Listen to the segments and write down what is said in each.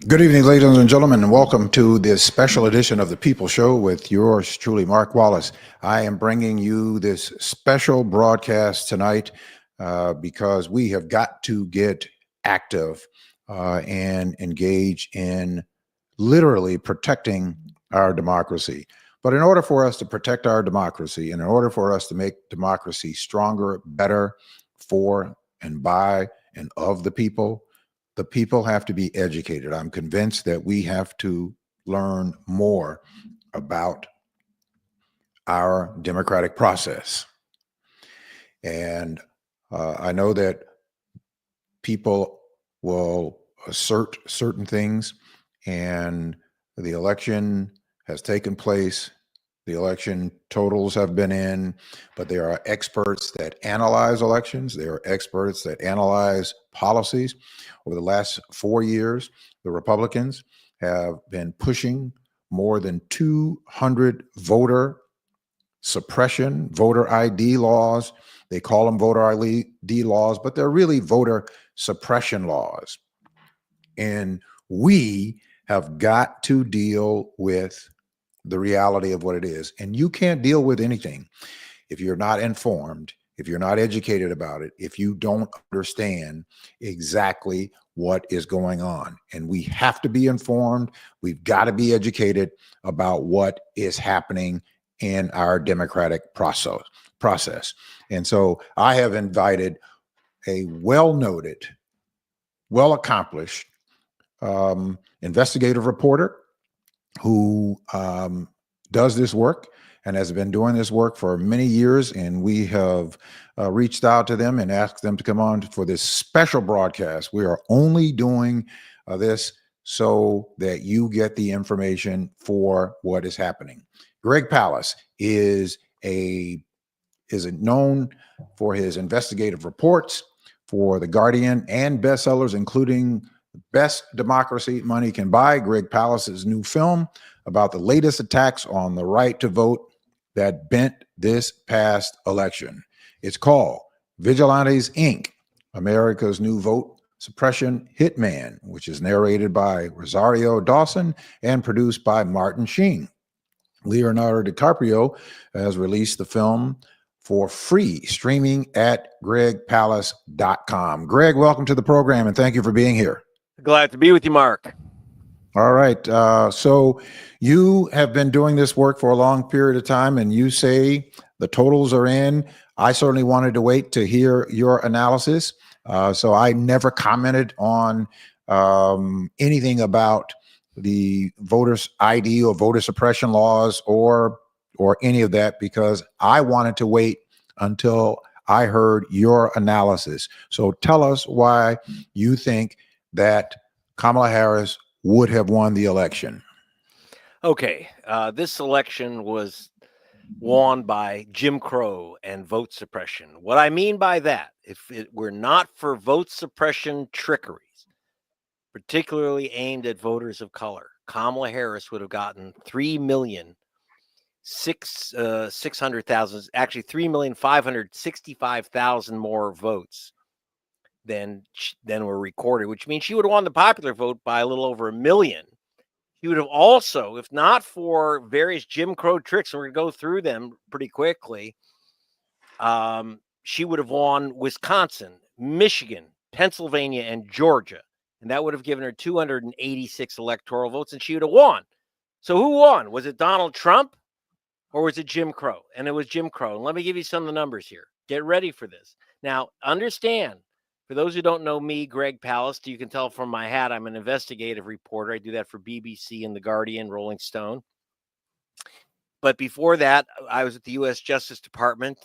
Good evening, ladies and gentlemen, and welcome to this special edition of the People Show with yours truly, Mark Wallace. I am bringing you this special broadcast tonight because we have got to get active and engage in literally protecting our democracy. But in order for us to protect our democracy and in order for us to make democracy stronger, better for and by and of the people have to be educated. I'm convinced that we have to learn more about our democratic process. And I know that people will assert certain things, and the election has taken place. The election totals have been in, but there are experts that analyze elections. There are experts that analyze policies. Over the last 4 years, the Republicans have been pushing more than 200 voter suppression, voter ID laws. They call them voter ID laws, but they're really voter suppression laws. And we have got to deal with the reality of what it is. And you can't deal with anything if you're not informed, if you're not educated about it, if you don't understand exactly what is going on. And we have to be informed. We've got to be educated about what is happening in our democratic process. And so I have invited a well-noted, well-accomplished investigative reporter who does this work and has been doing this work for many years. And we have reached out to them and asked them to come on for this special broadcast. We are only doing this so that you get the information for what is happening. Greg Palast is known for his investigative reports for The Guardian and bestsellers, including Best Democracy Money Can Buy, Greg Palast's new film about the latest attacks on the right to vote that bent this past election. It's called Vigilantes, Inc., America's New Vote Suppression Hitman, which is narrated by Rosario Dawson and produced by Martin Sheen. Leonardo DiCaprio has released the film for free, streaming at gregpalast.com. Greg, welcome to the program, and thank you for being here. Glad to be with you, Mark. All right. So you have been doing this work for a long period of time, and you say the totals are in. I certainly wanted to wait to hear your analysis. So I never commented on anything about the voters' ID or voter suppression laws or any of that because I wanted to wait until I heard your analysis. So tell us why you think that Kamala Harris would have won the election. Okay, this election was won by Jim Crow and vote suppression. What I mean by that, if it were not for vote suppression trickeries, particularly aimed at voters of color, Kamala Harris would have gotten 3,600,000, actually 3,565,000 more votes than were recorded, which means she would have won the popular vote by a little over 1 million. She would have also, if not for various Jim Crow tricks, and we're going to go through them pretty quickly, she would have won Wisconsin, Michigan, Pennsylvania, and Georgia. And that would have given her 286 electoral votes, and she would have won. So who won? Was it Donald Trump or was it Jim Crow? And it was Jim Crow. And let me give you some of the numbers here. Get ready for this. Now, understand, for those who don't know me, Greg Palast, you can tell from my hat, I'm an investigative reporter. I do that for BBC and The Guardian, Rolling Stone. But before that, I was at the U.S. Justice Department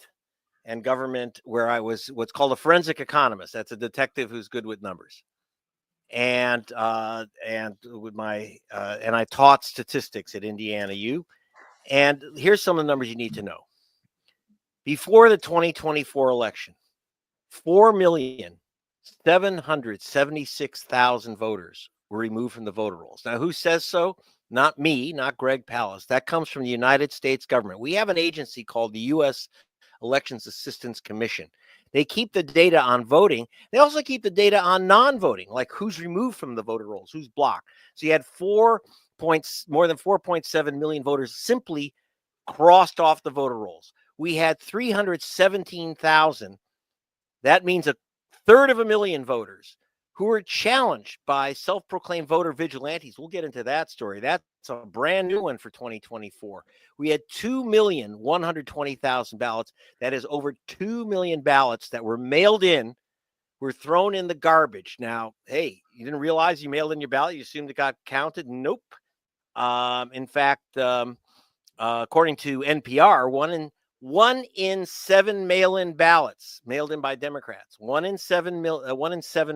and government, where I was what's called a forensic economist. That's a detective who's good with numbers. And with my and I taught statistics at Indiana U. And here's some of the numbers you need to know. Before the 2024 election, 4,776,000 voters were removed from the voter rolls. Now, who says so? Not me, not Greg Palast. That comes from the United States government. We have an agency called the U.S. Elections Assistance Commission. They keep the data on voting. They also keep the data on non-voting, like who's removed from the voter rolls, who's blocked. So you had more than 4.7 million voters simply crossed off the voter rolls. We had 317,000. That means a third of a million voters who were challenged by self-proclaimed voter vigilantes. We'll get into that story. That's a brand new one for 2024. We had 2,120,000 ballots. That is over 2 million ballots that were mailed in, were thrown in the garbage. Now, hey, you didn't realize you mailed in your ballot? You assumed it got counted? Nope. In fact, according to NPR, one in seven mail-in ballots mailed in by Democrats. One in seven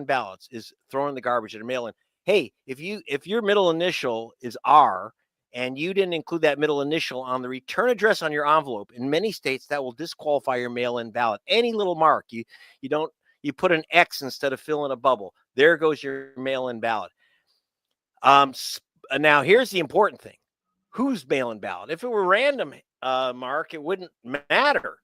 ballots is thrown in the garbage that are mail-in. Hey, if your middle initial is R and you didn't include that middle initial on the return address on your envelope, in many states that will disqualify your mail-in ballot. Any little mark, you put an X instead of fill in a bubble. There goes your mail-in ballot. Now here's the important thing. Whose mail-in ballot? If it were random, Mark, it wouldn't matter.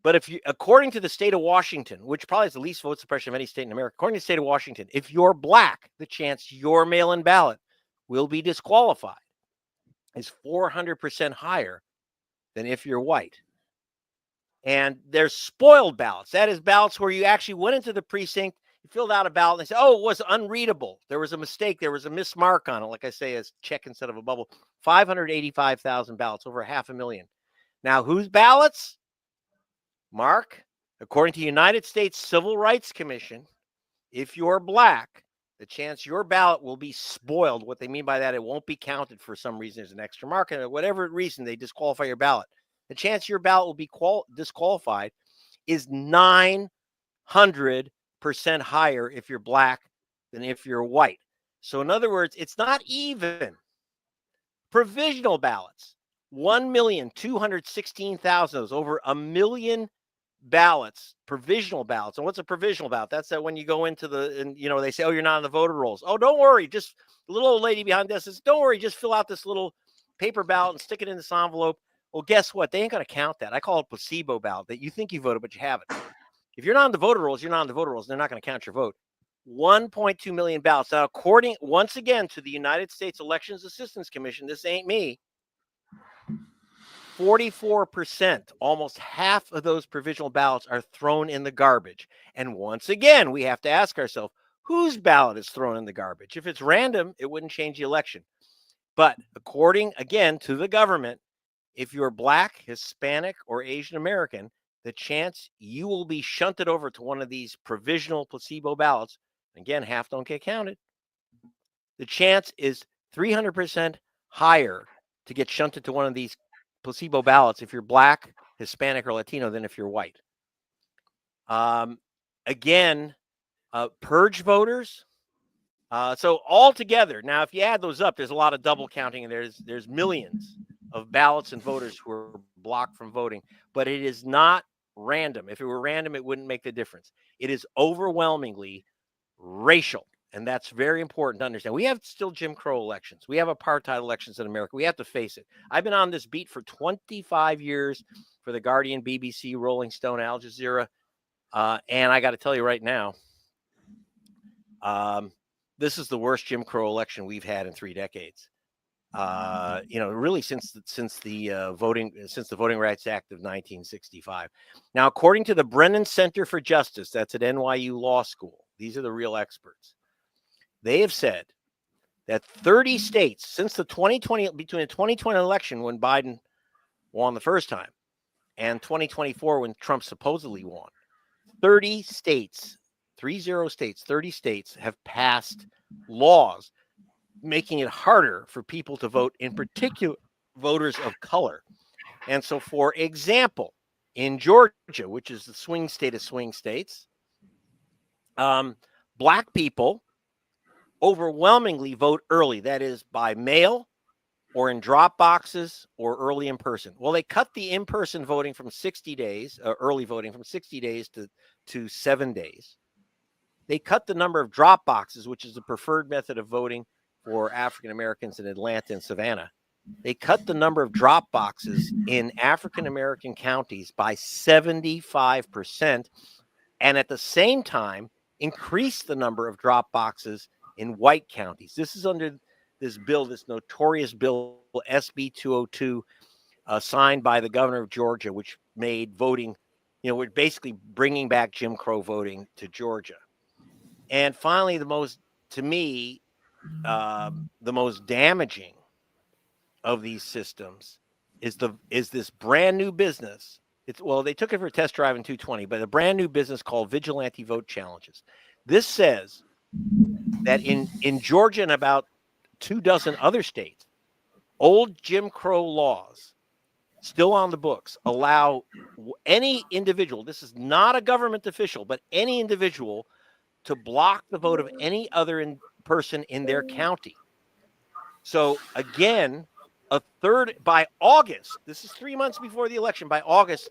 But according to the state of Washington, which probably has the least vote suppression of any state in America, according to the state of Washington, if you're black, the chance your mail-in ballot will be disqualified is 400% higher than if you're white. And there's spoiled ballots. That is ballots where you actually went into the precinct, you filled out a ballot, and they said, oh, it was unreadable. There was a mistake. There was a mismark on it. Like I say, as check instead of a bubble. 585,000 ballots, over 500,000. Now, whose ballots? Mark, according to the United States Civil Rights Commission, if you're black, the chance your ballot will be spoiled. What they mean by that, it won't be counted for some reason. There's an extra mark, and whatever reason they disqualify your ballot. The chance your ballot will be disqualified is 900% higher if you're black than if you're white. So in other words, it's not even. Provisional ballots, 1,216,000, those over 1 million ballots, provisional ballots. And what's a provisional ballot? That's that when you go into they say, oh, you're not on the voter rolls. Oh, don't worry. Just the little old lady behind us says, don't worry, just fill out this little paper ballot and stick it in this envelope. Well, guess what? They ain't going to count that. I call it a placebo ballot, that you think you voted, but you haven't. If you're not on the voter rolls, you're not on the voter rolls. They're not going to count your vote. 1.2 million ballots. Now, according, once again, to the United States Elections Assistance Commission, this ain't me, 44%, almost half of those provisional ballots are thrown in the garbage. And once again, we have to ask ourselves, whose ballot is thrown in the garbage? If it's random, it wouldn't change the election. But according, again, to the government, if you're black, Hispanic, or Asian American, the chance you will be shunted over to one of these provisional placebo ballots, again, half don't get counted, the chance is 300% higher to get shunted to one of these placebo ballots if you're black, Hispanic, or Latino than if you're white. Again, purge voters. So altogether, now if you add those up, there's a lot of double counting, and there's millions of ballots and voters who are blocked from voting. But it is not random. If it were random, it wouldn't make the difference. It is overwhelmingly racial. And that's very important to understand. We have still Jim Crow elections. We have apartheid elections in America. We have to face it. I've been on this beat for 25 years for The Guardian, BBC, Rolling Stone, Al Jazeera. And I got to tell you right now, this is the worst Jim Crow election we've had in 3 decades. Really since the Voting Rights Act of 1965. Now, according to the Brennan Center for Justice, that's at NYU Law School, these are the real experts. They have said that 30 states since between the 2020 election when Biden won the first time and 2024 when Trump supposedly won, 30 states have passed laws making it harder for people to vote, in particular voters of color. And so, for example, in Georgia, which is the swing state of swing states, black people overwhelmingly vote early. That is by mail or in drop boxes or early in person. Well, they cut the in-person voting from 60 days, early voting from 60 days to 7 days. They cut the number of drop boxes, which is the preferred method of voting for African Americans in Atlanta and Savannah. They cut the number of drop boxes in African American counties by 75%. and at the same time increase the number of drop boxes in white counties. This is under this bill, this notorious bill, SB 202, signed by the governor of Georgia, which made voting, we're basically bringing back Jim Crow voting to Georgia. And finally, to me, the most damaging of these systems is this brand new business. They took it for a test drive in 220, but a brand new business called vigilante vote challenges. This says that in Georgia and about 24 other states, old Jim Crow laws still on the books allow any individual, this is not a government official, but any individual, to block the vote of any other person in their county. So again, by August, this is 3 months before the election, by August,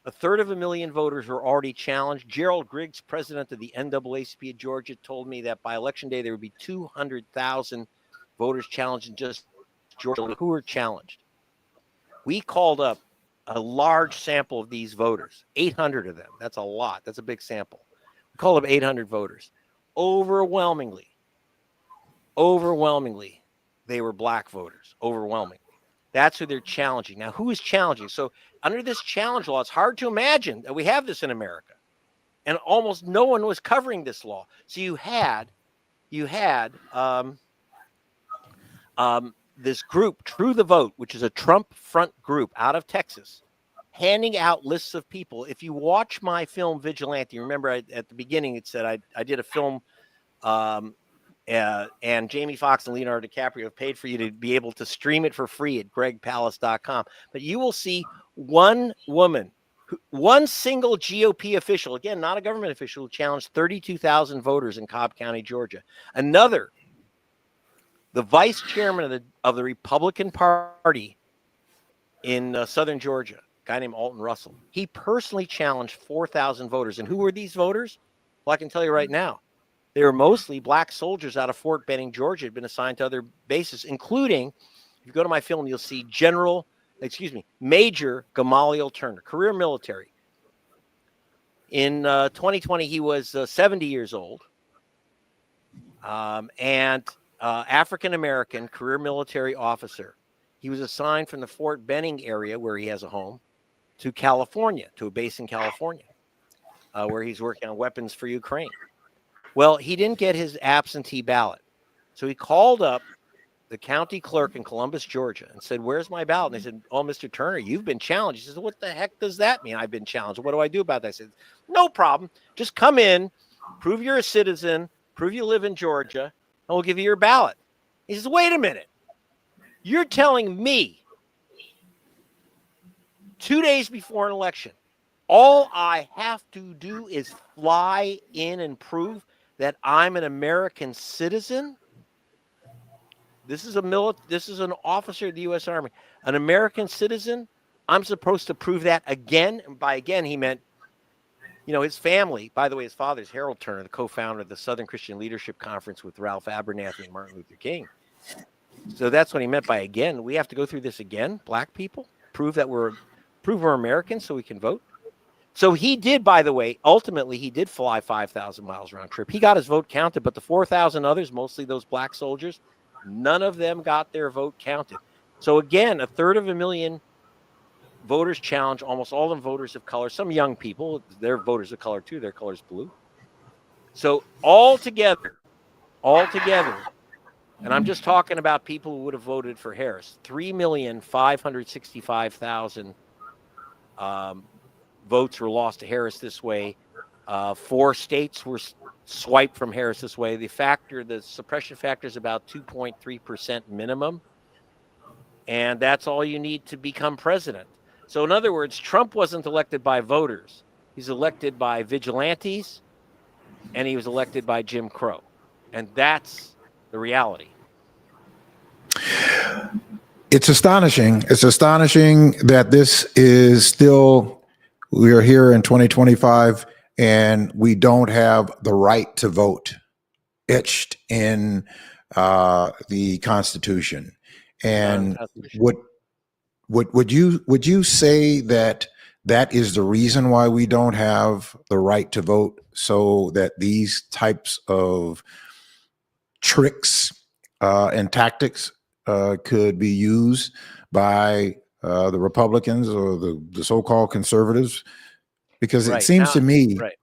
1/3 of a million voters were already challenged. Gerald Griggs, president of the NAACP of Georgia, told me that by election day, there would be 200,000 voters challenged in just Georgia who were challenged. We called up a large sample of these voters, 800 of them. That's a lot. That's a big sample. We called up 800 voters. Overwhelmingly, they were black voters, overwhelmingly. That's who they're challenging. Now, who is challenging? So under this challenge law, it's hard to imagine that we have this in America. And almost no one was covering this law. So you had this group, True the Vote, which is a Trump front group out of Texas, handing out lists of people. If you watch my film Vigilante, remember at the beginning it said I did a film, and Jamie Foxx and Leonardo DiCaprio have paid for you to be able to stream it for free at gregpalast.com. But you will see one woman, one single GOP official, again, not a government official, who challenged 32,000 voters in Cobb County, Georgia. Another, the vice chairman of the Republican Party in southern Georgia, a guy named Alton Russell, he personally challenged 4,000 voters. And who were these voters? Well, I can tell you right now. They were mostly black soldiers out of Fort Benning, Georgia, had been assigned to other bases, including, if you go to my film, you'll see Major Gamaliel Turner, career military. In 2020, he was 70 years old, and African-American, career military officer. He was assigned from the Fort Benning area, where he has a home, to California, to a base in California, where he's working on weapons for Ukraine. Well, he didn't get his absentee ballot. So he called up the county clerk in Columbus, Georgia, and said, "Where's my ballot?" And they said, "Oh, Mr. Turner, you've been challenged." He says, "What the heck does that mean? I've been challenged. What do I do about that?" I said, "No problem. Just come in, prove you're a citizen, prove you live in Georgia, and we'll give you your ballot." He says, "Wait a minute. You're telling me 2 days before an election, all I have to do is fly in and prove that I'm an American citizen?" This is an officer of the U.S. Army, an American citizen. I'm supposed to prove that again. And by again, he meant, his family. By the way, his father's Harold Turner, the co-founder of the Southern Christian Leadership Conference with Ralph Abernathy and Martin Luther King. So that's what he meant by again. We have to go through this again, black people, prove we're Americans so we can vote. So he did, by the way, ultimately he did fly 5,000 miles round trip. He got his vote counted, but the 4,000 others, mostly those black soldiers, none of them got their vote counted. So again, 1/3 of a million voters challenged, almost all of them voters of color, some young people, they're voters of color too, their color's blue. So all together, and I'm just talking about people who would have voted for Harris, 3,565,000 votes were lost to Harris this way. 4 states were swiped from Harris this way. The suppression factor is about 2.3% minimum. And that's all you need to become president. So in other words, Trump wasn't elected by voters. He's elected by vigilantes, and he was elected by Jim Crow. And that's the reality. It's astonishing. It's astonishing that this is still, we are here in 2025 and we don't have the right to vote etched in the Constitution. And would you say that that is the reason why we don't have the right to vote, so that these types of tricks and tactics could be used by the Republicans or the so-called conservatives? Because it Right seems now, to me, right.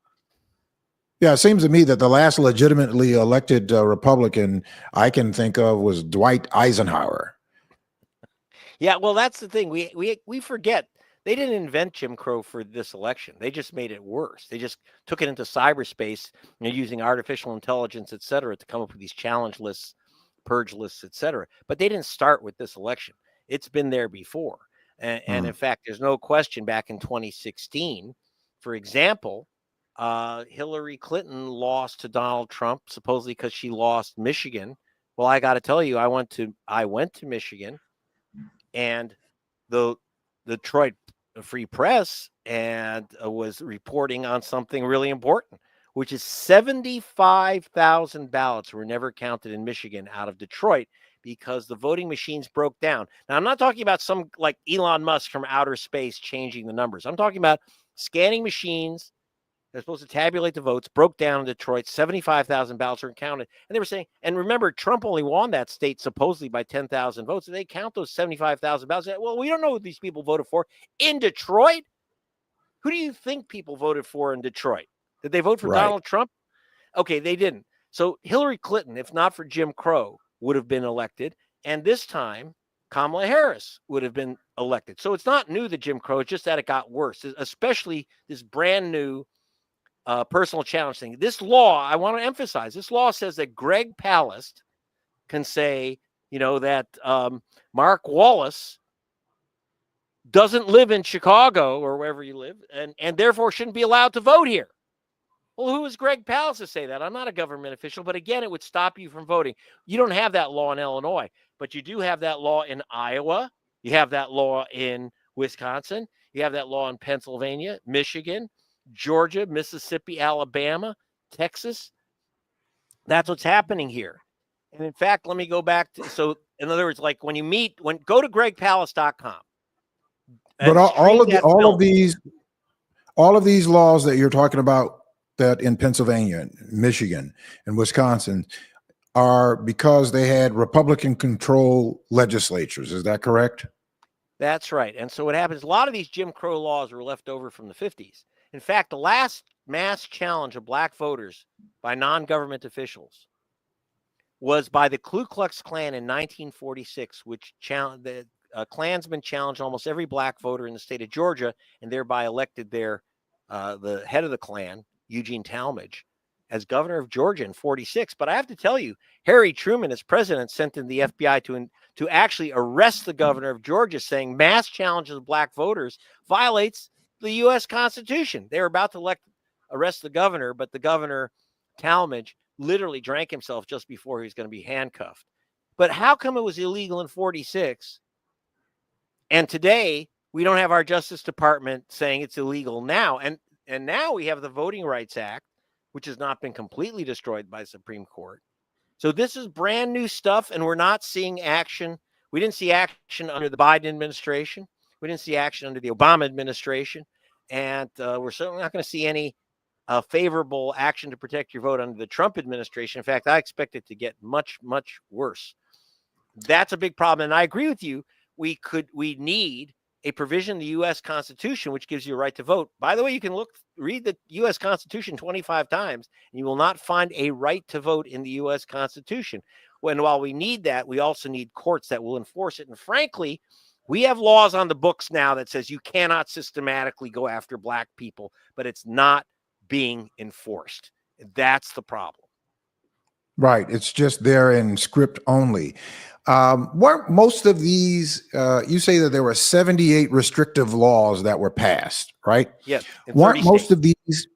yeah, it seems to me that the last legitimately elected Republican I can think of was Dwight Eisenhower. Yeah, well, that's the thing. We forget they didn't invent Jim Crow for this election. They just made it worse. They just took it into cyberspace, using artificial intelligence, et cetera, to come up with these challenge lists, purge lists, et cetera. But they didn't start with this election. It's been there before. And in fact, there's no question back in 2016, for example, Hillary Clinton lost to Donald Trump, supposedly because she lost Michigan. Well, I got to tell you, I went to Michigan, and the Detroit Free Press and was reporting on something really important, which is 75,000 ballots were never counted in Michigan out of Detroit because the voting machines broke down. Now, I'm not talking about some like Elon Musk from outer space changing the numbers. I'm talking about scanning machines. They're supposed to tabulate the votes, broke down in Detroit. 75,000 ballots were counted. And they were saying, and remember, Trump only won that state supposedly by 10,000 votes. And they count those 75,000 ballots. Well, we don't know who these people voted for in Detroit. Who do you think people voted for in Detroit? Did they vote for Right. Donald Trump? Okay, they didn't. So Hillary Clinton, if not for Jim Crow, would have been elected. And this time, Kamala Harris would have been elected. So it's not new that Jim Crow, it's just that it got worse, especially this brand new personal challenge thing. This law, I want to emphasize, this law says that Greg Palast can say, that Mark Wallace doesn't live in Chicago or wherever you live, and therefore shouldn't be allowed to vote here. Well, who is Greg Palast to say that? I'm not a government official, but again, it would stop you from voting. You don't have that law in Illinois, but you do have that law in Iowa. You have that law in Wisconsin. You have that law in Pennsylvania, Michigan, Georgia, Mississippi, Alabama, Texas. That's what's happening here. And in fact, let me go back to, so in other words, like go to gregpalast.com. But all of these laws that you're talking about, that in Pennsylvania, Michigan, and Wisconsin, are because they had Republican control legislatures. Is that correct? That's right. And so what happens, a lot of these Jim Crow laws were left over from the 50s. In fact, the last mass challenge of black voters by non-government officials was by the Ku Klux Klan in 1946, which challenged the Klansmen challenged almost every black voter in the state of Georgia and thereby elected the head of the Klan, Eugene Talmadge, as governor of Georgia in 46. But I have to tell you, Harry Truman, as president, sent in the FBI to actually arrest the governor of Georgia, saying mass challenges of black voters violates the U.S. Constitution. They were about to arrest the governor, but the governor, Talmadge, literally drank himself just before he was going to be handcuffed. But how come it was illegal in 46? And today we don't have our Justice Department saying it's illegal now. And now we have the Voting Rights Act, which has not been completely destroyed by the Supreme Court. So this is brand new stuff, and we're not seeing action. We didn't see action under the Biden administration. We didn't see action under the Obama administration. And we're certainly not going to see any favorable action to protect your vote under the Trump administration. In fact, I expect it to get much, much worse. That's a big problem. And I agree with you. We need a provision in the U.S. Constitution which gives you a right to vote. By the way, you can read the U.S. Constitution 25 times, and you will not find a right to vote in the U.S. Constitution. While we need that, we also need courts that will enforce it. And frankly, we have laws on the books now that says you cannot systematically go after black people, but it's not being enforced. That's the problem. Right. It's just there in script only. Weren't most of these, you say that there were 78 restrictive laws that were passed, right? Yes. Weren't most of these,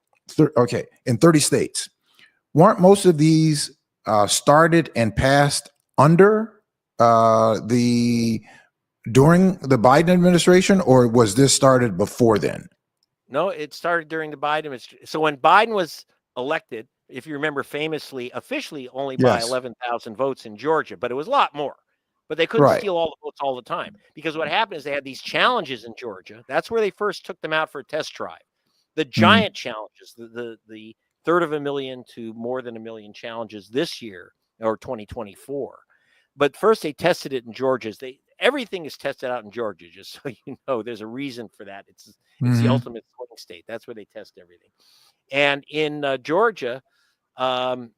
in 30 states, weren't most of these started and passed under during the Biden administration, or was this started before then? No, it started during the Biden administration. So when Biden was elected, if you remember, famously, officially only by 11,000 votes in Georgia, but it was a lot more. but they couldn't Right. steal all the votes all the time, because what happened is they had these challenges in Georgia. That's where they first took them out for a test drive. The giant challenges, the third of a million to more than a million challenges this year or 2024. But first they tested it in Georgia. Everything is tested out in Georgia, just so you know. There's a reason for that. It's the ultimate swing state. That's where they test everything. And in Georgia, so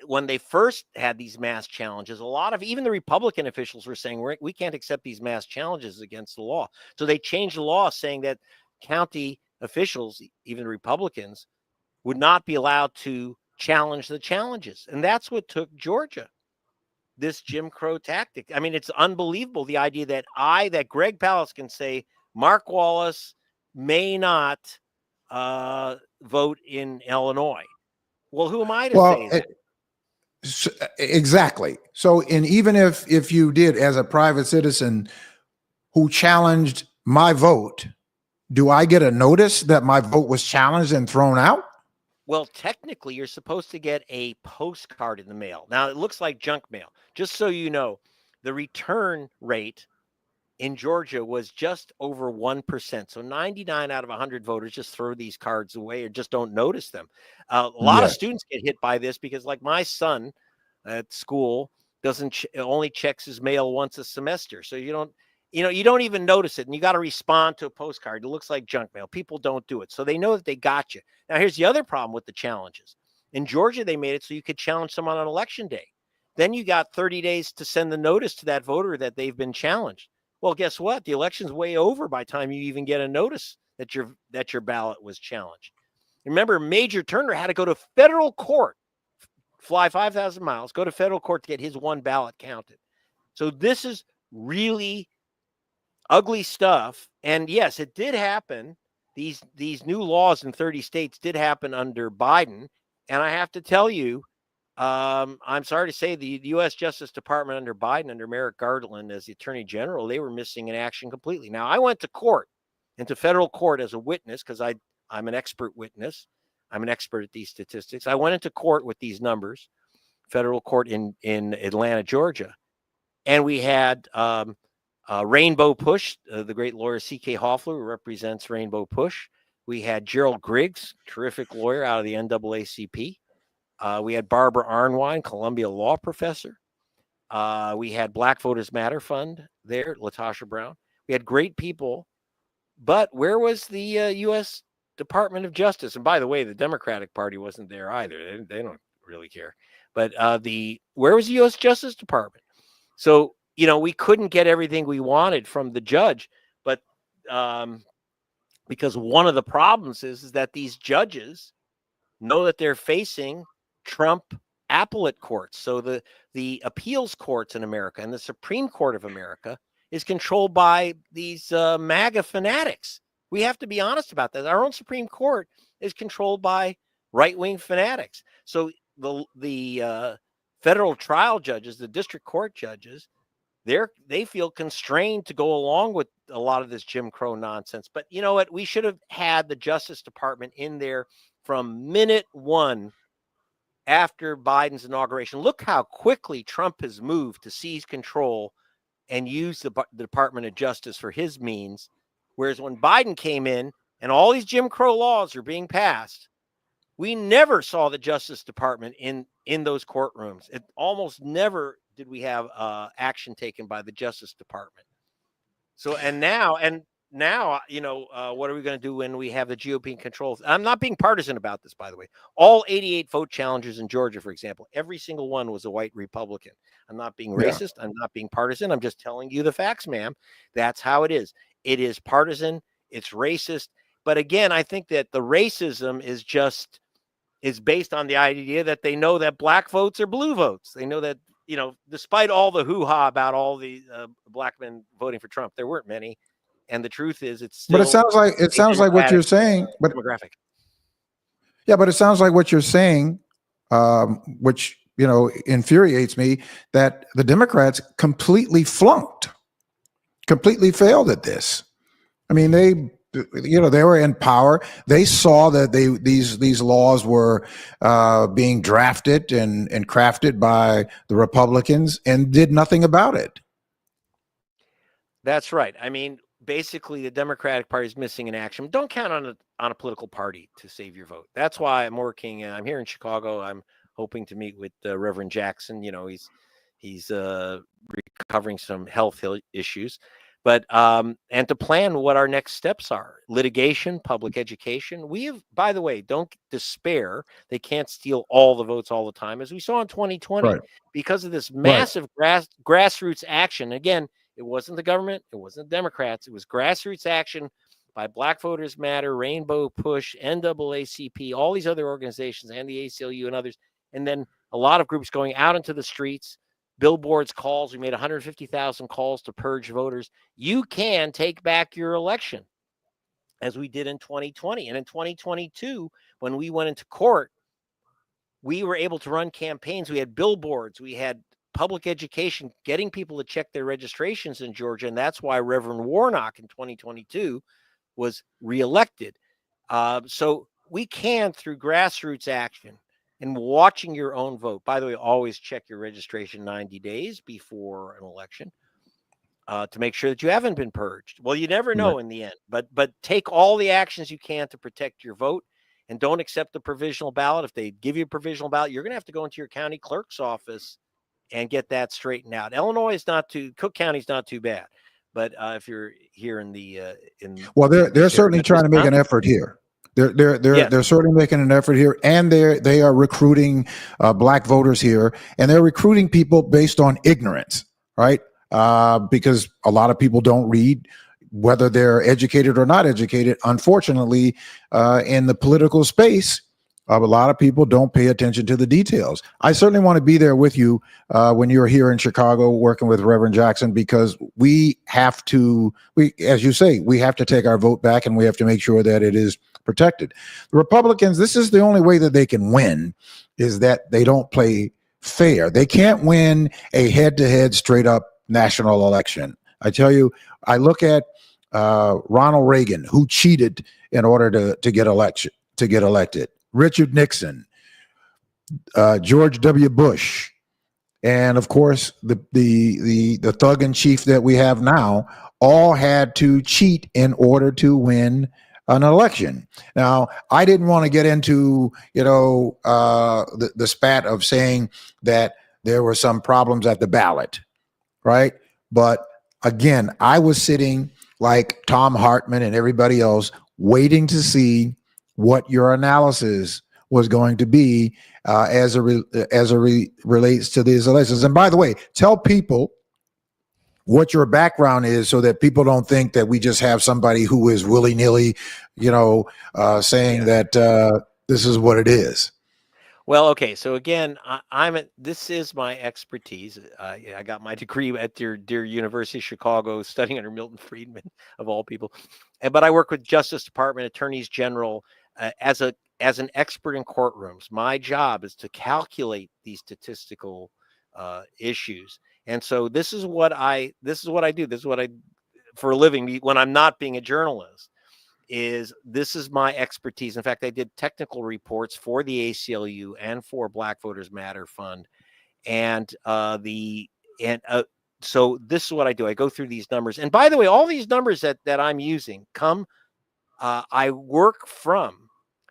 when they first had these mass challenges, a lot of even the Republican officials were saying we can't accept these mass challenges against the law. So they changed the law, saying that county officials, even Republicans, would not be allowed to challenge the challenges. And that's what took Georgia, this Jim Crow tactic. I mean, it's unbelievable, the idea that Greg Palast can say Mark Wallace may not vote in Illinois. Well, who am I to say that? Exactly. So, and even if you did, as a private citizen who challenged my vote, do I get a notice that my vote was challenged and thrown out? Well, technically, you're supposed to get a postcard in the mail. Now, it looks like junk mail. Just so you know, the return rate in Georgia was just over 1%. So 99 out of 100 voters just throw these cards away or just don't notice them. A lot of students get hit by this because, like, my son at school only checks his mail once a semester. So you don't even notice it, and you got to respond to a postcard. It looks like junk mail. People don't do it. So they know that they got you. Now, here's the other problem with the challenges. In Georgia, they made it so you could challenge someone on election day. Then you got 30 days to send the notice to that voter that they've been challenged. Well, guess what? The election's way over by the time you even get a notice that your ballot was challenged. Remember, Major Turner had to go to federal court, fly 5,000 miles, go to federal court to get his one ballot counted. So this is really ugly stuff. And yes, it did happen. These new laws in 30 states did happen under Biden. And I have to tell you, I'm sorry to say the U.S. Justice Department under Biden, under Merrick Garland as the Attorney General, they were missing in action completely. Now, I went to court, into federal court as a witness, because I'm an expert witness. I'm an expert at these statistics. I went into court with these numbers, federal court in Atlanta, Georgia. And we had Rainbow Push, the great lawyer C.K. Hoffler, who represents Rainbow Push. We had Gerald Griggs, terrific lawyer out of the NAACP. We had Barbara Arnwine, Columbia law professor. We had Black Voters Matter Fund there, Latasha Brown. We had great people. But where was the U.S. Department of Justice? And by the way, the Democratic Party wasn't there either. They don't really care. But where was the U.S. Justice Department? So, we couldn't get everything we wanted from the judge. But because one of the problems is that these judges know that they're facing Trump appellate courts. So the appeals courts in America and the Supreme Court of America is controlled by these MAGA fanatics. We have to be honest about that. Our own Supreme Court is controlled by right-wing fanatics. So the federal trial judges, the district court judges, they feel constrained to go along with a lot of this Jim Crow nonsense. But you know what? We should have had the Justice Department in there from minute one after Biden's inauguration. Look how quickly Trump has moved to seize control and use the Department of Justice for his means. Whereas when Biden came in and all these Jim Crow laws are being passed, we never saw the Justice Department in those courtrooms. It almost never did we have action taken by the Justice Department. So, now, what are we going to do when we have the GOP in control? I'm not being partisan about this, by the way. All 88 vote challengers in Georgia, for example, every single one was a white Republican. I'm not being racist. I'm not being partisan. I'm just telling you the facts, ma'am. That's how it is. It is partisan. It's racist. But again, I think that the racism is based on the idea that they know that black votes are blue votes. They know that, despite all the hoo-ha about all the black men voting for Trump, there weren't many. And the truth is, it's still. But it sounds like what you're saying. But demographic. Yeah, but it sounds like what you're saying, which infuriates me, that the Democrats completely failed at this. I mean, You know, they were in power. They saw that these laws were being drafted and crafted by the Republicans and did nothing about it. That's right. I mean, basically, the Democratic Party is missing in action. Don't count on a political party to save your vote. That's why I'm working. I'm here in Chicago. I'm hoping to meet with Reverend Jackson. You know, he's recovering some health issues, but and to plan what our next steps are: litigation, public education. We have, by the way, don't despair. They can't steal all the votes all the time, as we saw in 2020, Right. because of this Right. massive grassroots action. Again, it wasn't the government, it wasn't the Democrats, it was grassroots action by Black Voters Matter, Rainbow Push, NAACP, all these other organizations, and the ACLU and others. And then a lot of groups going out into the streets, billboards, calls. We made 150,000 calls to purge voters. You can take back your election, as we did in 2020. And in 2022, when we went into court, we were able to run campaigns. We had billboards, we had public education, getting people to check their registrations in Georgia. And that's why Reverend Warnock in 2022 was reelected. So we can, through grassroots action and watching your own vote. By the way, always check your registration 90 days before an election to make sure that you haven't been purged. Well, you never know in the end, but take all the actions you can to protect your vote, and don't accept the provisional ballot. If they give you a provisional ballot, you're going to have to go into your county clerk's office and get that straightened out. Illinois is not too, Cook County is not too bad, but if you're here in the well, they're certainly trying to make an effort here. They're certainly making an effort here, and they are recruiting Black voters here, and they're recruiting people based on ignorance, right? Because a lot of people don't read, whether they're educated or not educated. Unfortunately, in the political space, a lot of people don't pay attention to the details. I certainly want to be there with you when you're here in Chicago working with Reverend Jackson, because we have to, as you say, we have to take our vote back, and we have to make sure that it is protected. The Republicans, this is the only way that they can win, is that they don't play fair. They can't win a head-to-head, straight-up national election. I tell you, I look at Ronald Reagan, who cheated in order to get elected. Richard Nixon, George W. Bush, and of course the thug in chief that we have now, all had to cheat in order to win an election. Now, I didn't want to get into the spat of saying that there were some problems at the ballot, right? But again, I was sitting like Tom Hartman and everybody else, waiting to see what your analysis was going to be as it relates to these elections. And by the way, tell people what your background is, so that people don't think that we just have somebody who is willy-nilly, saying that this is what it is. Well, okay. So again, this is my expertise. I got my degree at dear University of Chicago, studying under Milton Friedman, of all people. But I work with Justice Department, attorneys general, as an expert in courtrooms. My job is to calculate these statistical issues. And so this is what I do. This is what I for a living when I'm not being a journalist. This is my expertise. In fact, I did technical reports for the ACLU and for Black Voters Matter Fund, so this is what I do. I go through these numbers, and by the way, all these numbers that I'm using I work from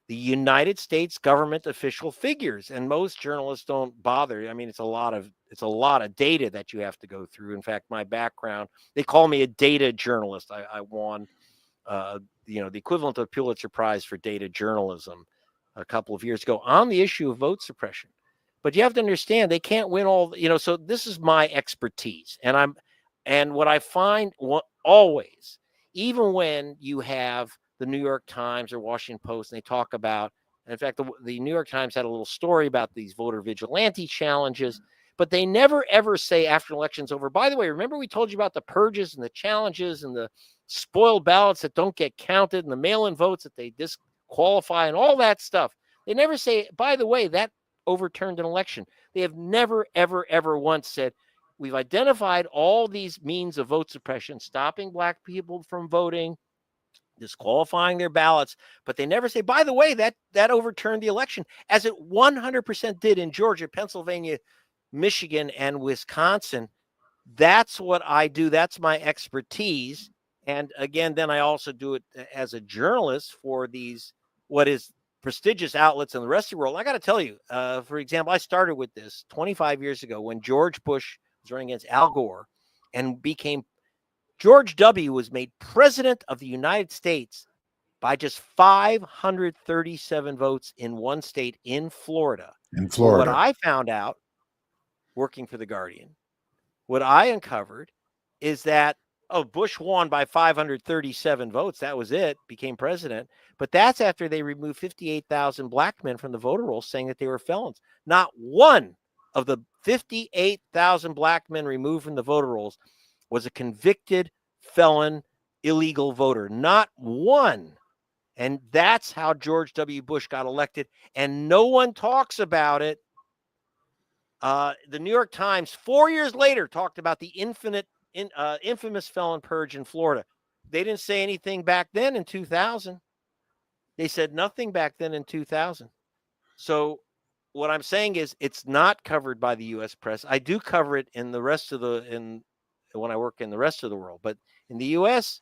the United States government official figures, and most journalists don't bother. I mean, it's a lot of data that you have to go through. In fact, my background, they call me a data journalist. I won the equivalent of the Pulitzer Prize for data journalism a couple of years ago on the issue of vote suppression. But you have to understand, they can't win all, so this is my expertise. And what I find always, even when you have the New York Times or Washington Post, and they talk about, in fact, the New York Times had a little story about these voter vigilante challenges, but they never, ever say after an election's over, by the way, remember we told you about the purges and the challenges and the spoiled ballots that don't get counted and the mail-in votes that they disqualify and all that stuff. They never say, by the way, that overturned an election. They have never, ever, ever once said, we've identified all these means of vote suppression, stopping Black people from voting, disqualifying their ballots, but they never say, by the way, that overturned the election, as it 100% did in Georgia, Pennsylvania, Michigan, and Wisconsin. That's what I do. That's my expertise. And again, then I also do it as a journalist for these, what is prestigious outlets in the rest of the world. I got to tell you, for example, I started with this 25 years ago when George Bush was running against Al Gore and George W. was made president of the United States by just 537 votes in one state in Florida. In But what Florida. I found out working for The Guardian, what I uncovered is that, Bush won by 537 votes. That was it, became president. But that's after they removed 58,000 black men from the voter rolls, saying that they were felons. Not one of the 58,000 black men removed from the voter rolls was a convicted felon, illegal voter. Not one. And that's how George W. Bush got elected. And no one talks about it. The New York Times, 4 years later, talked about the infamous felon purge in Florida. They didn't say anything back then in 2000. They said nothing back then in 2000. So what I'm saying is it's not covered by the U.S. press. I do cover it in the rest of when I work in the rest of the world. But in the U.S.,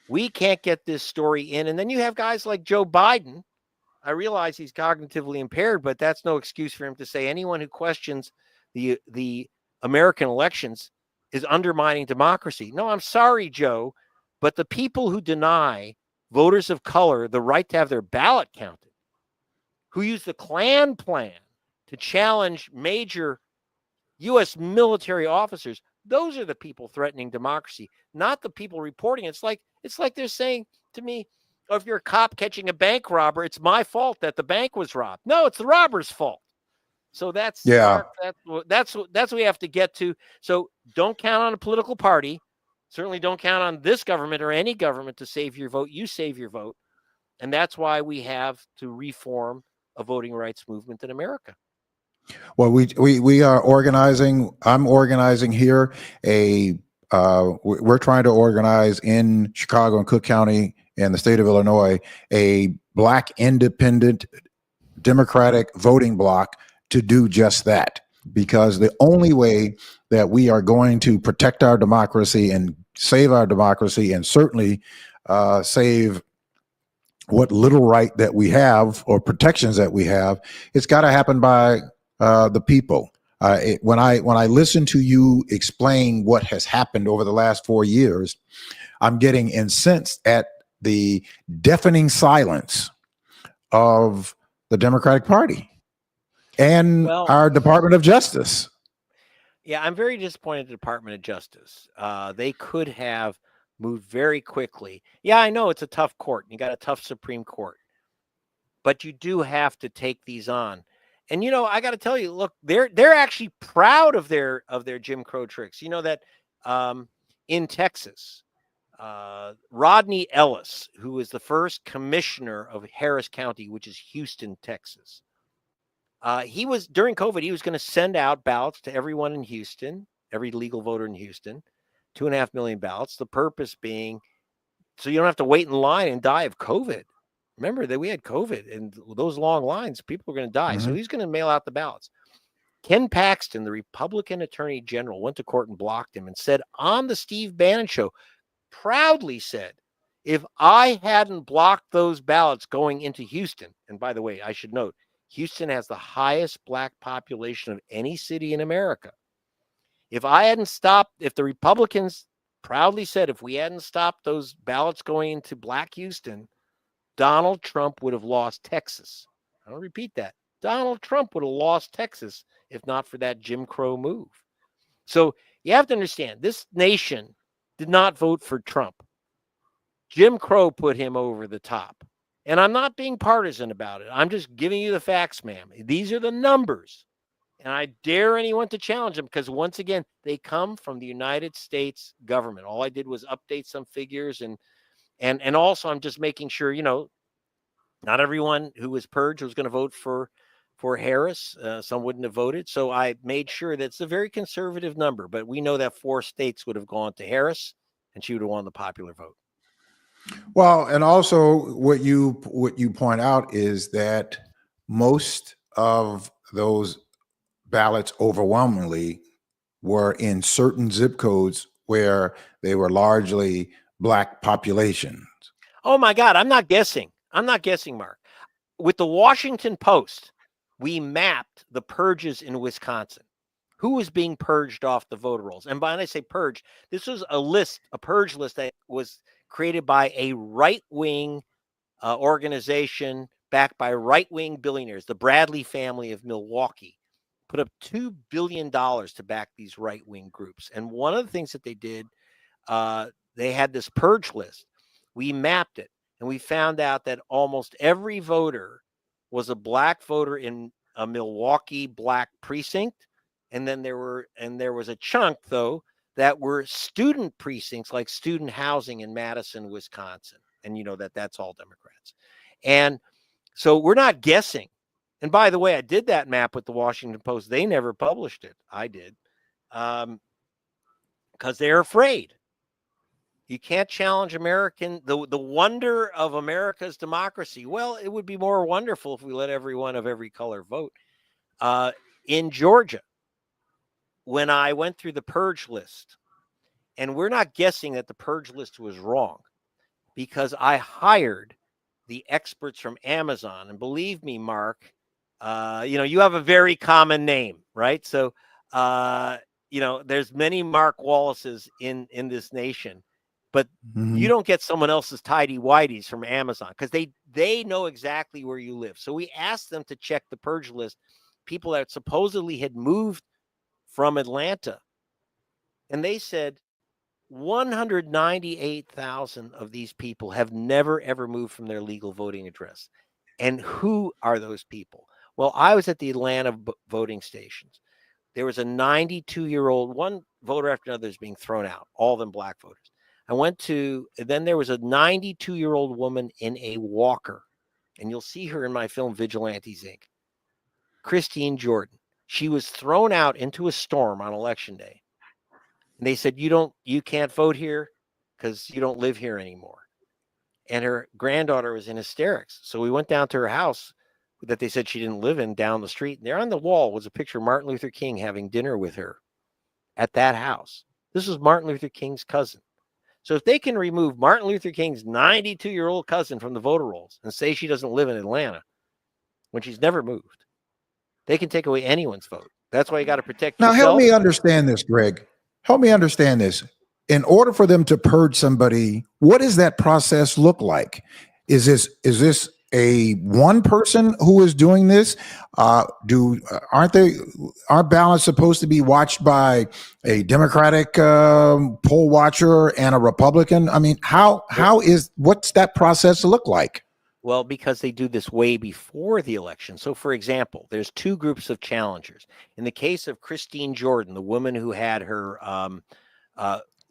we can't get this story in. And then you have guys like Joe Biden. I realize he's cognitively impaired, but that's no excuse for him to say anyone who questions the American elections is undermining democracy. No, I'm sorry, Joe, but the people who deny voters of color the right to have their ballot counted, who use the Klan plan to challenge major U.S. military officers, those are the people threatening democracy, not the people reporting. It's like they're saying to me, if you're a cop catching a bank robber, it's my fault that the bank was robbed. No, it's the robber's fault. So that's what we have to get to. So don't count on a political party. Certainly don't count on this government or any government to save your vote. You save your vote. And that's why we have to reform a voting rights movement in America. Well, we are organizing. I'm organizing here. We're trying to organize in Chicago and Cook County and the state of Illinois a Black independent Democratic voting bloc to do just that. Because the only way that we are going to protect our democracy and save our democracy, and certainly save what little right that we have or protections that we have, it's got to happen by the people. When I listen to you explain what has happened over the last 4 years, I'm getting incensed at the deafening silence of the Democratic Party and our Department of Justice. Yeah, I'm very disappointed in the Department of Justice. They could have moved very quickly. Yeah, I know it's a tough court. You got a tough Supreme Court, but you do have to take these on. And I got to tell you, look, they're actually proud of their Jim Crow tricks. You know that in Texas, Rodney Ellis, who was the first commissioner of Harris County, which is Houston, Texas, he was during COVID. He was going to send out ballots to everyone in Houston, every legal voter in Houston, 2.5 million ballots. The purpose being so you don't have to wait in line and die of COVID. Remember that we had COVID and those long lines, people were going to die. Mm-hmm. So he's going to mail out the ballots. Ken Paxton, the Republican Attorney General, went to court and blocked him and said on the Steve Bannon show, proudly said, if I hadn't blocked those ballots going into Houston, and by the way, I should note, Houston has the highest black population of any city in America. If the Republicans proudly said, if we hadn't stopped those ballots going into black Houston, Donald Trump would have lost Texas. I'll repeat that. Donald Trump would have lost Texas if not for that Jim Crow move. So you have to understand, this nation did not vote for Trump. Jim Crow put him over the top. And I'm not being partisan about it. I'm just giving you the facts, ma'am. These are the numbers. And I dare anyone to challenge them because, once again, they come from the United States government. All I did was update some figures. And also I'm just making sure, not everyone who was purged was going to vote for Harris. Some wouldn't have voted. So I made sure that it's a very conservative number. But we know that 4 states would have gone to Harris and she would have won the popular vote. Well, and also what you point out is that most of those ballots overwhelmingly were in certain zip codes where they were largely black populations. Oh my God, I'm not guessing. I'm not guessing, Mark. With the Washington Post, we mapped the purges in Wisconsin. Who was being purged off the voter rolls? And when I say purge, this was a list, a purge list that was created by a right-wing organization backed by right-wing billionaires. The Bradley family of Milwaukee put up $2 billion to back these right-wing groups. And one of the things that they did, they had this purge list. We mapped it, and we found out that almost every voter was a black voter in a Milwaukee black precinct. And then there was a chunk, though, that were student precincts, like student housing in Madison, Wisconsin. And you know that's all Democrats. And so we're not guessing. And by the way, I did that map with the Washington Post. They never published it. I did. Because they're afraid. You can't challenge the wonder of America's democracy. Well, it would be more wonderful if we let everyone of every color vote. In Georgia, when I went through the purge list, and we're not guessing that the purge list was wrong, because I hired the experts from Amazon. And believe me, Mark, you have a very common name, right? So, there's many Mark Wallaces in this nation, but you don't get someone else's tidy whities from Amazon because they know exactly where you live. So we asked them to check the purge list, people that supposedly had moved from Atlanta. And they said 198,000 of these people have never, ever moved from their legal voting address. And who are those people? Well, I was at the Atlanta voting stations. There was a 92-year-old, one voter after another is being thrown out, all of them black voters. Then there was a 92-year-old woman in a walker, and you'll see her in my film Vigilantes Inc., Christine Jordan. She was thrown out into a storm on election day. And they said, you can't vote here because you don't live here anymore. And her granddaughter was in hysterics. So we went down to her house that they said she didn't live in down the street. And there on the wall was a picture of Martin Luther King having dinner with her at that house. This was Martin Luther King's cousin. So if they can remove Martin Luther King's 92-year-old cousin from the voter rolls and say she doesn't live in Atlanta when she's never moved, they can take away anyone's vote. That's why you got to protect Now, help yourself. me understand this, Greg. Help me understand this. In order for them to purge somebody, what does that process look like? Is this a one person who is doing this? Aren't ballots supposed to be watched by a Democratic poll watcher and a Republican? I mean, what's that process look like? Well, because they do this way before the election. So, for example, there's two groups of challengers. In the case of Christine Jordan, the woman who had her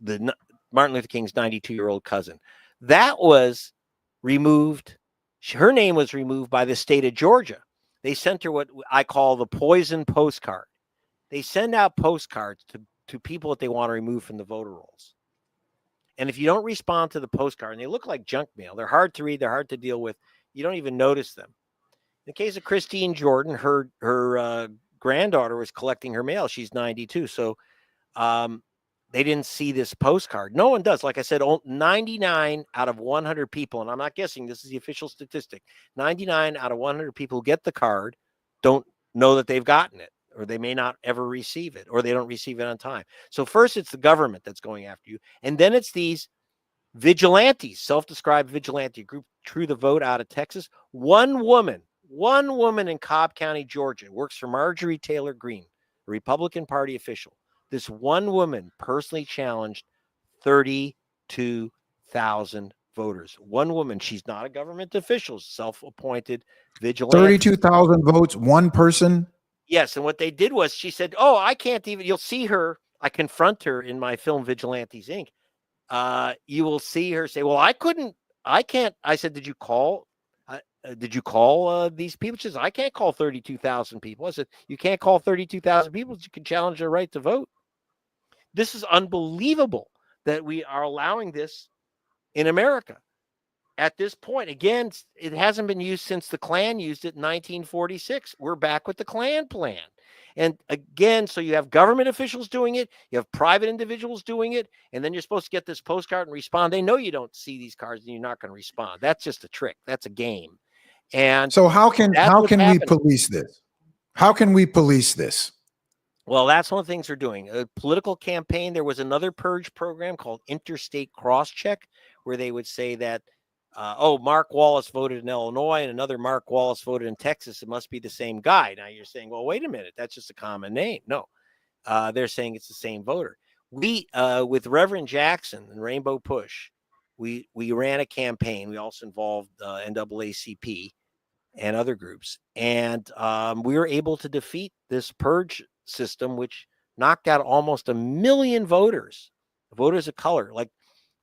the Martin Luther King's 92-year-old cousin, that was removed. Her name was removed by the state of Georgia. They sent her what I call the poison postcard. They send out postcards to people that they want to remove from the voter rolls. And if you don't respond to the postcard, and they look like junk mail, they're hard to read, they're hard to deal with, you don't even notice them. In the case of Christine Jordan, her granddaughter was collecting her mail. She's 92. So they didn't see this postcard. No one does. Like I said, 99 out of 100 people, and I'm not guessing, this is the official statistic, 99 out of 100 people who get the card don't know that they've gotten it, or they may not ever receive it, or they don't receive it on time. So first it's the government that's going after you, and then it's these vigilantes, self-described vigilante group, True the Vote out of Texas. One woman in Cobb County, Georgia, works for Marjorie Taylor Greene, a Republican Party official. This one woman personally challenged 32,000 voters. One woman, she's not a government official, self-appointed vigilante. 32,000 votes, one person? Yes, and what they did was she said, oh, I can't even, you'll see her, I confront her in my film Vigilantes Inc. You will see her say, well, I can't. I said, did you call these people? She says, I can't call 32,000 people. I said, you can't call 32,000 people, but you can challenge their right to vote. This is unbelievable that we are allowing this in America. at this point, again, it hasn't been used since the Klan used it in 1946. We're back with the Klan plan. And again, so you have government officials doing it, you have private individuals doing it, and then you're supposed to get this postcard and respond. They know you don't see these cards and you're not going to respond. That's just a trick. That's a game. And so how can we happening. police this? How can we police this? Well, that's one of the things they're doing. A political campaign. There was another purge program called Interstate Crosscheck, where they would say that, Mark Wallace voted in Illinois and another Mark Wallace voted in Texas. It must be the same guy. Now you're saying, well, wait a minute. That's just a common name. No, they're saying it's the same voter. We, with Reverend Jackson and Rainbow Push, we ran a campaign. We also involved NAACP and other groups. And we were able to defeat this purge system, which knocked out almost 1 million voters of color. Like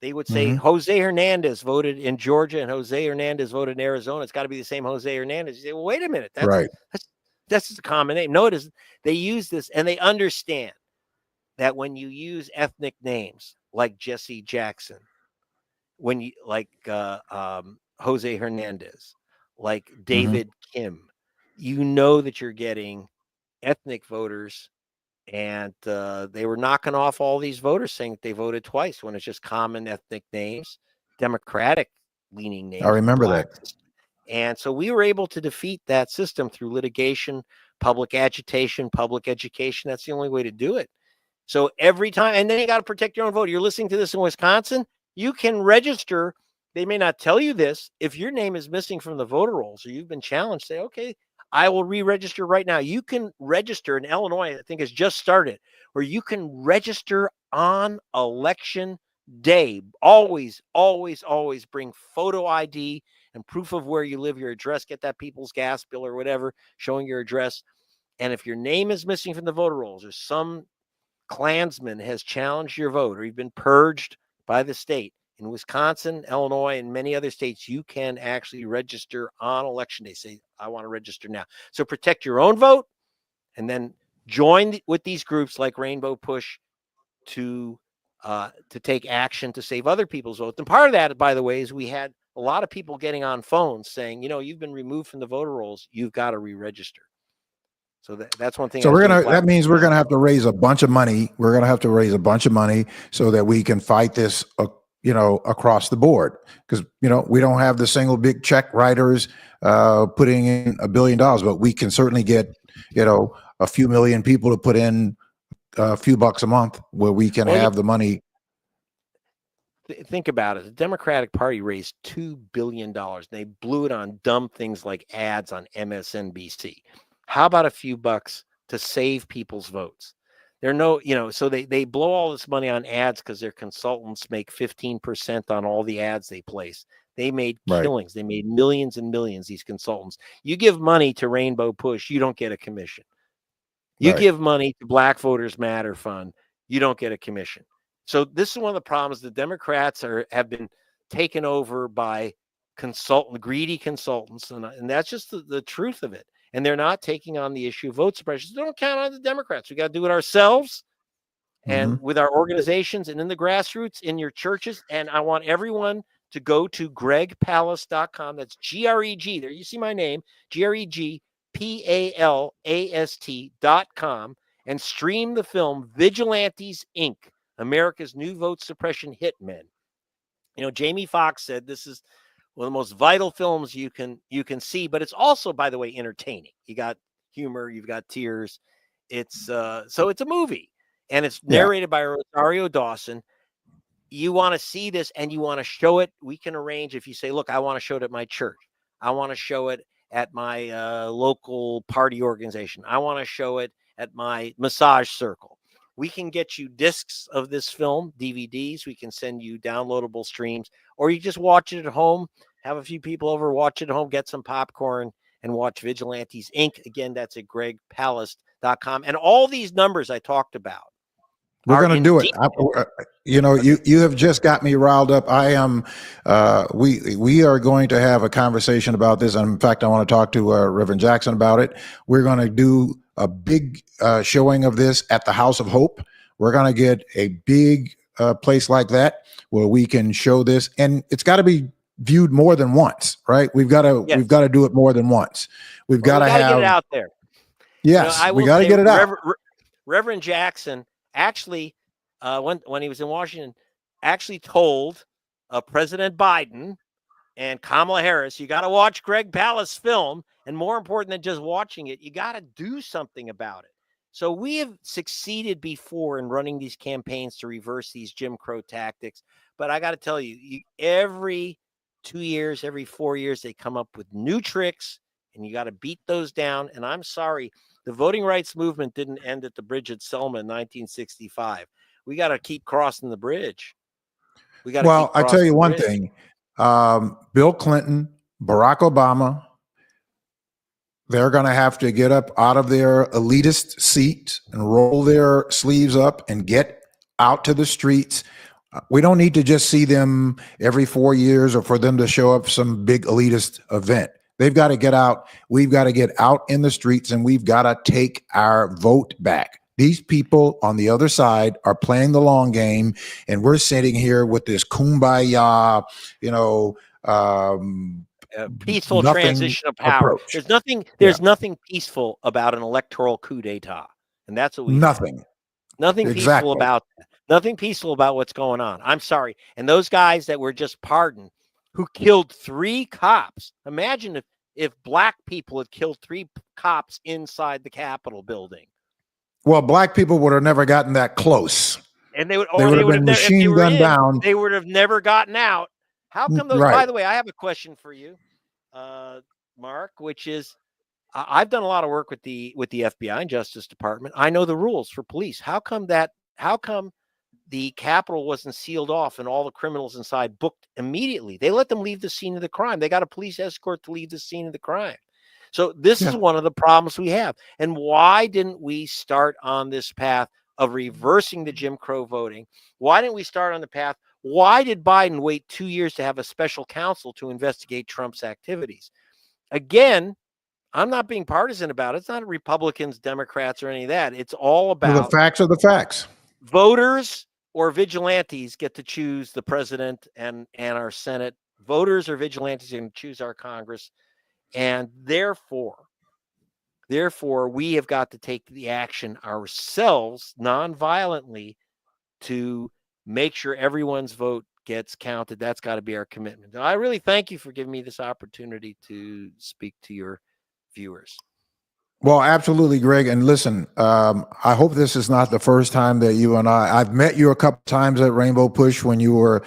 they would say, Jose Hernandez voted in Georgia and Jose Hernandez voted in Arizona. It's got to be the same Jose Hernandez. You say, well, wait a minute. That's just a common name. No, it isn't. They use this and they understand that when you use ethnic names like Jesse Jackson, when you like Jose Hernandez, like David Kim, you know that you're getting ethnic voters, and they were knocking off all these voters saying that they voted twice when it's just common ethnic names, Democratic leaning names. I remember that. And so we were able to defeat that system through litigation, public agitation, public education. That's the only way to do it. So every time, and then you got to protect your own vote. You're listening to this in Wisconsin, you can register. They may not tell you this. If your name is missing from the voter rolls or you've been challenged, say, okay, I will re-register right now. You can register in Illinois, I think it's just started, where you can register on election day. Always, always, always bring photo ID and proof of where you live, your address, get that people's gas bill or whatever, showing your address. And if your name is missing from the voter rolls or some Klansman has challenged your vote or you've been purged by the state, in Wisconsin, Illinois, and many other states, you can actually register on election day. Say, I want to register now. So protect your own vote and then join with these groups like Rainbow Push to take action to save other people's votes. And part of that, by the way, is we had a lot of people getting on phones saying, you've been removed from the voter rolls. You've got to re-register. So that's one thing. So that means we're going to have to raise a bunch of money. We're going to have to raise a bunch of money so that we can fight this across the board, because, we don't have the single big check writers putting in $1 billion, but we can certainly get, a few million people to put in a few bucks a month where we can have the money. Think about it. The Democratic Party raised $2 billion. They blew it on dumb things like ads on MSNBC. How about a few bucks to save people's votes? So they blow all this money on ads because their consultants make 15% on all the ads they place. They made killings. They made millions and millions, these consultants. You give money to Rainbow Push, you don't get a commission. You give money to Black Voters Matter Fund, you don't get a commission. So this is one of the problems. The Democrats have been taken over by greedy consultants, and that's just the truth of it. And they're not taking on the issue of vote suppression. They don't count on the Democrats. We got to do it ourselves and with our organizations and in the grassroots, in your churches. And I want everyone to go to gregpalast.com. That's G-R-E-G. There you see my name, GREGPALAST.com, and stream the film Vigilantes, Inc., America's New Vote Suppression Hitmen. Jamie Foxx said this is one of the most vital films you can see, but it's also, by the way, entertaining. You got humor, you've got tears. It's so it's a movie, and it's narrated by Rosario Dawson. You want to see this and you want to show it. We can arrange. If you say, look, I want to show it at my church. I want to show it at my local party organization. I want to show it at my massage circle. We can get you discs of this film, DVDs. We can send you downloadable streams, or you just watch it at home, have a few people over, watch it at home, get some popcorn, and watch Vigilantes, Inc. Again, that's at gregpalast.com. And all these numbers I talked about. We're going to do it. You have just got me riled up. I am. We are going to have a conversation about this. And in fact, I want to talk to Reverend Jackson about it. We're going to do a big showing of this at the House of Hope. We're going to get a big place like that where we can show this, and it's got to be viewed more than once, right? We've got to do it more than once. We've got to get it out there. Yes, I we will got to say get it out. Reverend Jackson actually, when he was in Washington, actually told President Biden and Kamala Harris, you got to watch Greg Palast's film, and more important than just watching it, you got to do something about it. So we have succeeded before in running these campaigns to reverse these Jim Crow tactics, but I got to tell you, every 2 years, every 4 years, they come up with new tricks, and you got to beat those down. And I'm sorry, the voting rights movement didn't end at the bridge at Selma in 1965. We got to keep crossing the bridge. Well, I tell you one thing, Bill Clinton, Barack Obama, they're going to have to get up out of their elitist seat and roll their sleeves up and get out to the streets. We don't need to just see them every 4 years or for them to show up some big elitist event. They've got to get out. We've got to get out in the streets, and we've got to take our vote back. These people on the other side are playing the long game, and we're sitting here with this kumbaya, peaceful transition of power. Approach. There's nothing peaceful about an electoral coup d'etat, and that's what we nothing peaceful about that. Nothing peaceful about what's going on. I'm sorry. And those guys that were just pardoned, who killed 3 cops. Imagine if black people had killed 3 cops inside the Capitol building. Well, black people would have never gotten that close, and they would have been machine gunned down. They would have never gotten out. How come those? Right. By the way, I have a question for you, Mark, which is, I've done a lot of work with the FBI and Justice Department. I know the rules for police. How come the Capitol wasn't sealed off and all the criminals inside booked immediately? They let them leave the scene of the crime. They got a police escort to leave the scene of the crime. So this is one of the problems we have. And why didn't we start on this path of reversing the Jim Crow voting? Why didn't we start on the path? Why did Biden wait 2 years to have a special counsel to investigate Trump's activities? Again, I'm not being partisan about it. It's not Republicans, Democrats, or any of that. It's all about the facts are the facts. Voters or vigilantes get to choose the president and our Senate. Voters or vigilantes are going to choose our Congress. And therefore, we have got to take the action ourselves nonviolently to make sure everyone's vote gets counted. That's got to be our commitment. I really thank you for giving me this opportunity to speak to your viewers. Well, absolutely, Greg. And listen, I hope this is not the first time that you and I've met you a couple times at Rainbow Push when you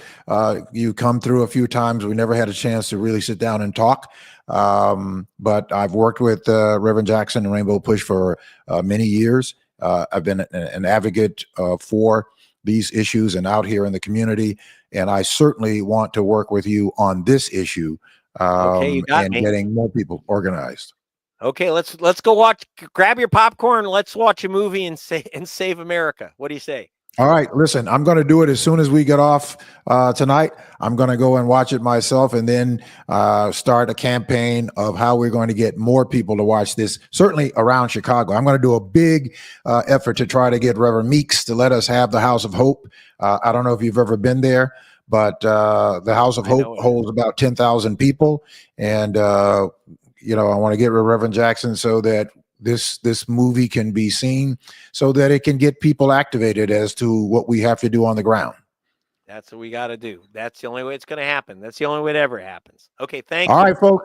come through a few times. We never had a chance to really sit down and talk. But I've worked with Reverend Jackson and Rainbow Push for many years. I've been an advocate for these issues and out here in the community. And I certainly want to work with you on this issue and getting more people organized. Okay, let's go grab your popcorn. Let's watch a movie and save America. What do you say? All right, listen, I'm going to do it as soon as we get off tonight. I'm going to go and watch it myself and then start a campaign of how we're going to get more people to watch this, certainly around Chicago. I'm going to do a big effort to try to get Reverend Meeks to let us have the House of Hope. I don't know if you've ever been there, but the House of Hope holds about 10,000 people. And, I want to get Reverend Jackson so that this movie can be seen, so that it can get people activated as to what we have to do on the ground. That's what we got to do. That's the only way it's going to happen. That's the only way it ever happens. Okay, thank you. All right, folks.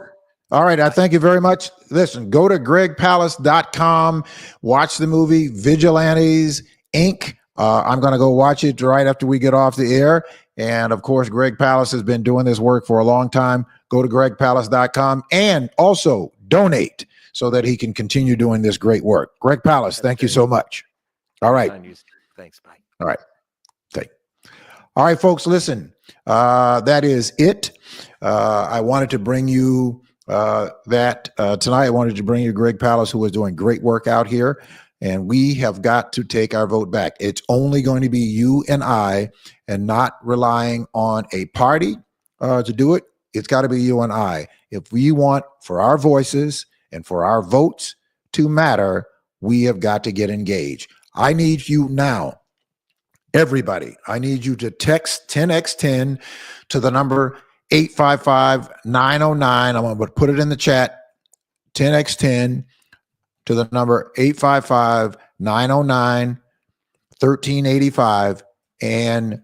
All right, I thank you very much. Listen, go to gregpalast.com, watch the movie Vigilantes, Inc. I'm going to go watch it right after we get off the air. And of course, Greg Palast has been doing this work for a long time. Go to gregpalast.com and also donate so that he can continue doing this great work. Greg Palast, thank you so much. All right. Thanks. Bye. All right. Okay. All right, folks, listen, that is it. I wanted to bring you tonight. I wanted to bring you Greg Palast, who is doing great work out here. And we have got to take our vote back. It's only going to be you and I, and not relying on a party to do it. It's got to be you and I. If we want for our voices and for our votes to matter, we have got to get engaged. I need you now, everybody. I need you to text 10x10 to the number 855-909. I'm going to put it in the chat. 10x10 to the number 855-909-1385 and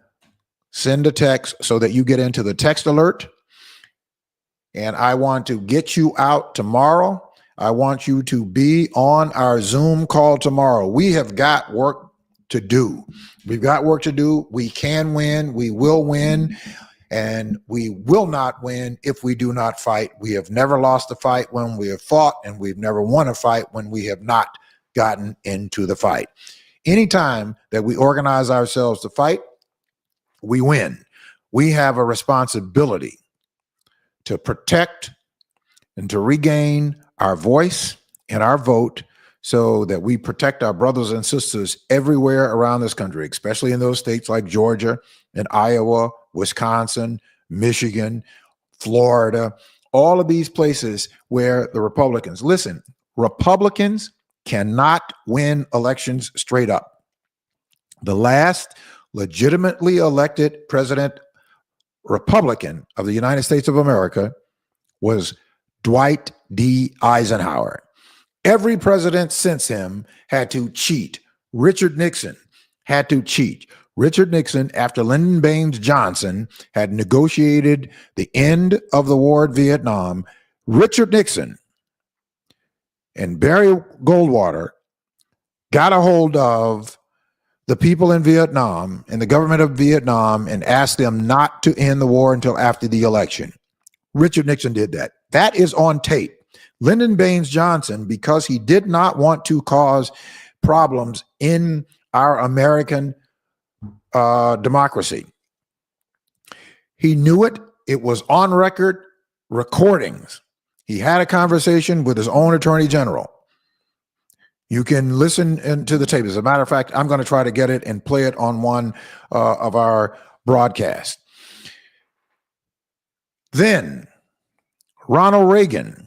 send a text so that you get into the text alert. And I want to get you out tomorrow. I want you to be on our Zoom call tomorrow. We have got work to do. We've got work to do. We can win. We will win. And we will not win if we do not fight. We have never lost a fight when we have fought, and we've never won a fight when we have not gotten into the fight. Anytime that we organize ourselves to fight, we win. We have a responsibility to protect and to regain our voice and our vote so that we protect our brothers and sisters everywhere around this country, especially in those states like Georgia and Iowa, Wisconsin, Michigan, Florida, all of these places where the Republicans, listen, Republicans cannot win elections straight up. The last legitimately elected president Republican of the United States of America was Dwight D. Eisenhower. Every president since him had to cheat. Richard Nixon had to cheat. Richard Nixon, after Lyndon Baines Johnson had negotiated the end of the war in Vietnam, Richard Nixon and Barry Goldwater got a hold of the people in Vietnam and the government of Vietnam and asked them not to end the war until after the election. Richard Nixon did that. That is on tape. Lyndon Baines Johnson, because he did not want to cause problems in our American democracy, he knew it. It was on record recordings. He had a conversation with his own attorney general. You can listen to the tape. As a matter of fact, I'm going to try to get it and play it on one of our broadcasts. Then Ronald Reagan.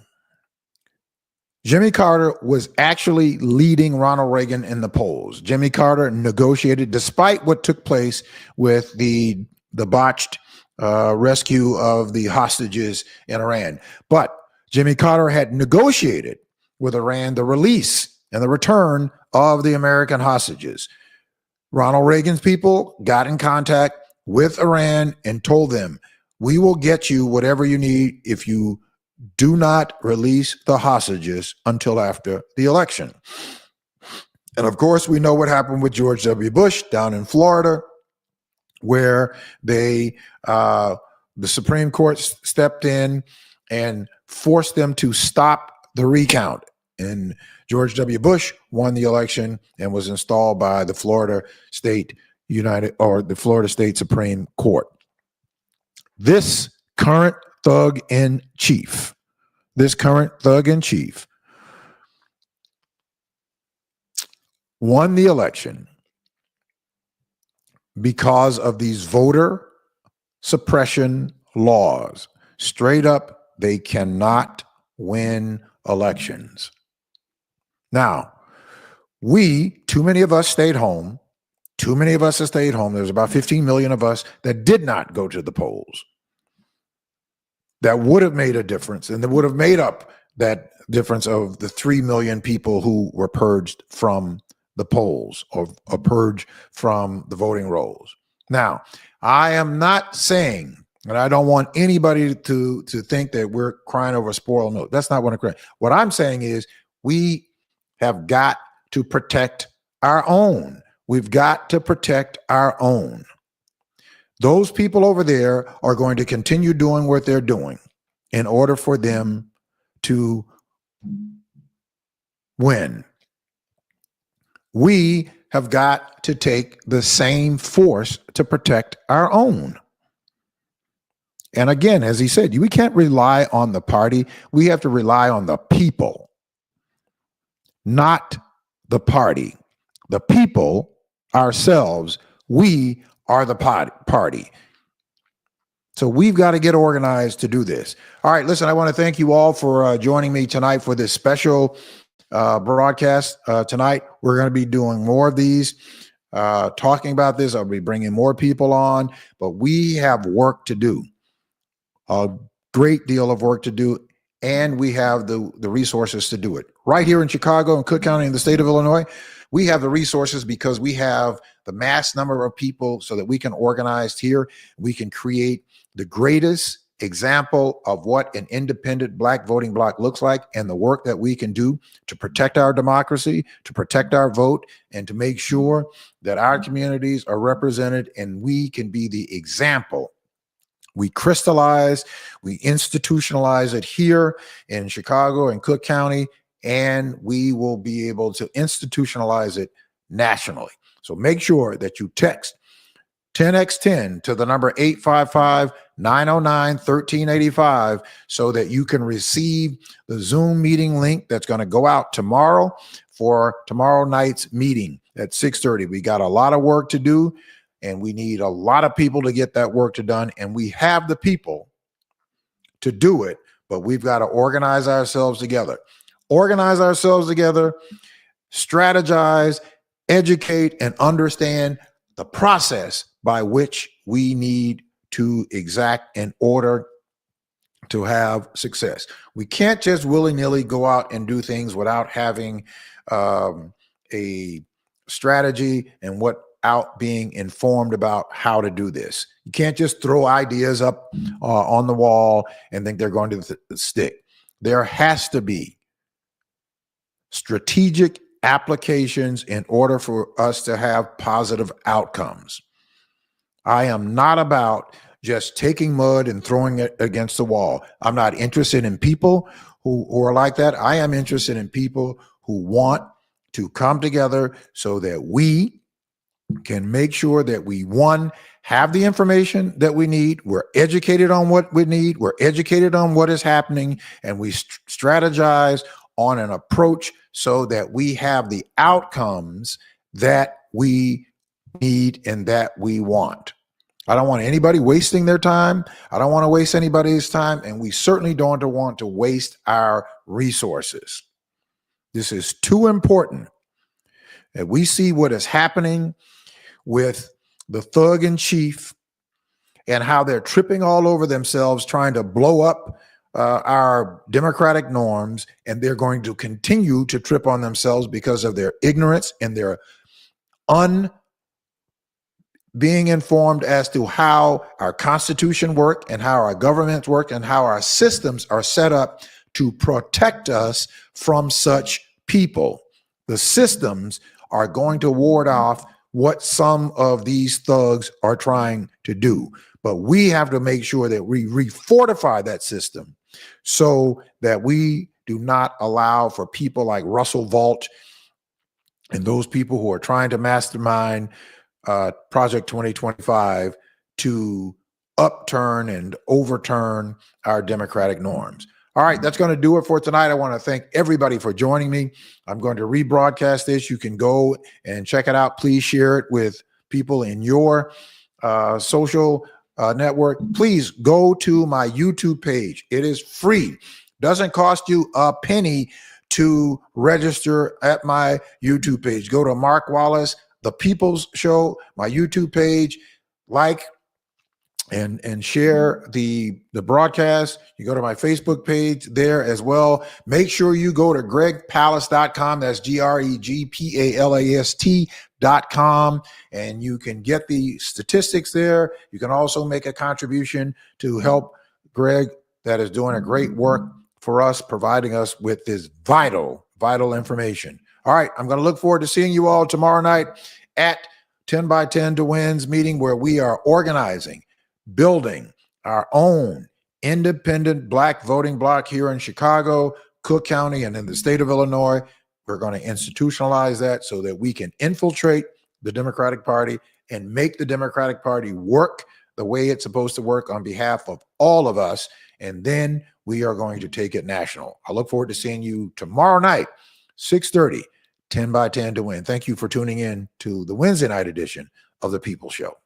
Jimmy Carter was actually leading Ronald Reagan in the polls. Jimmy Carter negotiated, despite what took place with the botched rescue of the hostages in Iran. But Jimmy Carter had negotiated with Iran the release and the return of the American hostages. Ronald Reagan's people got in contact with Iran and told them, we will get you whatever you need if you do not release the hostages until after the election. And of course, we know what happened with George W. Bush down in Florida, where the Supreme Court stepped in and forced them to stop the recount. And George W. Bush won the election and was installed by the Florida State Supreme Court. This current thug in chief won the election because of these voter suppression laws. Straight up, they cannot win elections. Now, too many of us stayed home. Too many of us have stayed home. There's about 15 million of us that did not go to the polls. That would have made a difference, and that would have made up that difference of the 3 million people who were purged from the polls or purged from the voting rolls. Now, I am not saying, and I don't want anybody to think that we're crying over a spoiled milk. That's not what I'm crying. What I'm saying is we have got to protect our own. We've got to protect our own. Those people over there are going to continue doing what they're doing in order for them to win. We have got to take the same force to protect our own. And again, as he said, we can't rely on the party. We have to rely on the people, not the party. The people ourselves, we are the party. So we've got to get organized to do this. All right, listen, I want to thank you all for joining me tonight for this special broadcast. Tonight, we're going to be doing more of these, talking about this. I'll be bringing more people on, but we have work to do. a great deal of work to do, and we have the resources to do it. Right here in Chicago and Cook County in the state of Illinois, we have the resources because we have the mass number of people so that we can organize here. We can create the greatest example of what an independent Black voting bloc looks like and the work that we can do to protect our democracy, to protect our vote, and to make sure that our communities are represented and we can be the example. We crystallize, we institutionalize it here in Chicago and Cook County, and we will be able to institutionalize it nationally. So make sure that you text 10x10 to the number 855-909-1385 so that you can receive the Zoom meeting link that's going to go out tomorrow for tomorrow night's meeting at 6:30. We got a lot of work to do, and we need a lot of people to get that work done, and we have the people to do it, but we've got to organize ourselves together. Organize ourselves together, strategize, educate, and understand the process by which we need to exact in order to have success. We can't just willy-nilly go out and do things without having a strategy and without being informed about how to do this. You can't just throw ideas up on the wall and think they're going to stick. There has to be strategic applications in order for us to have positive outcomes. I am not about just taking mud and throwing it against the wall. I'm not interested in people who are like that. I am interested in people who want to come together so that we can make sure that we, one, have the information that we need. We're educated on what we need. We're educated on what is happening, and we strategize on an approach so that we have the outcomes that we need and that we want. I don't want anybody wasting their time. I don't want to waste anybody's time, and we certainly don't want to waste our resources. This is too important that we see what is happening with the thug in chief and how they're tripping all over themselves trying to blow up our democratic norms, and they're going to continue to trip on themselves because of their ignorance and their being informed as to how our Constitution works and how our governments work and how our systems are set up to protect us from such people. The systems are going to ward off what some of these thugs are trying to do. But we have to make sure that we refortify that system so that we do not allow for people like Russell Vought and those people who are trying to mastermind Project 2025 to upturn and overturn our democratic norms. All right, that's going to do it for tonight. I want to thank everybody for joining me. I'm going to rebroadcast this. You can go and check it out. Please share it with people in your social network. Please go to my YouTube page. It is free. Doesn't cost you a penny to register at my YouTube page. Go to Mark Wallace, The People's Show, my YouTube page, like and share the broadcast. You go to my Facebook page there as well. Make sure you go to gregpalast.com. That's GregPalast.com, and you can get the statistics there. You can also make a contribution to help Greg, that is doing a great work for us, providing us with this vital information. All right, I'm going to look forward to seeing you all tomorrow night at 10 by 10 to Wins meeting, where we are organizing, building our own independent Black voting bloc here in Chicago, Cook County, and in the state of Illinois. We're going to institutionalize that so that we can infiltrate the Democratic Party and make the Democratic Party work the way it's supposed to work on behalf of all of us. And then we are going to take it national. I look forward to seeing you tomorrow night, 6:30, 10 by 10 to Win. Thank you for tuning in to the Wednesday night edition of The People Show.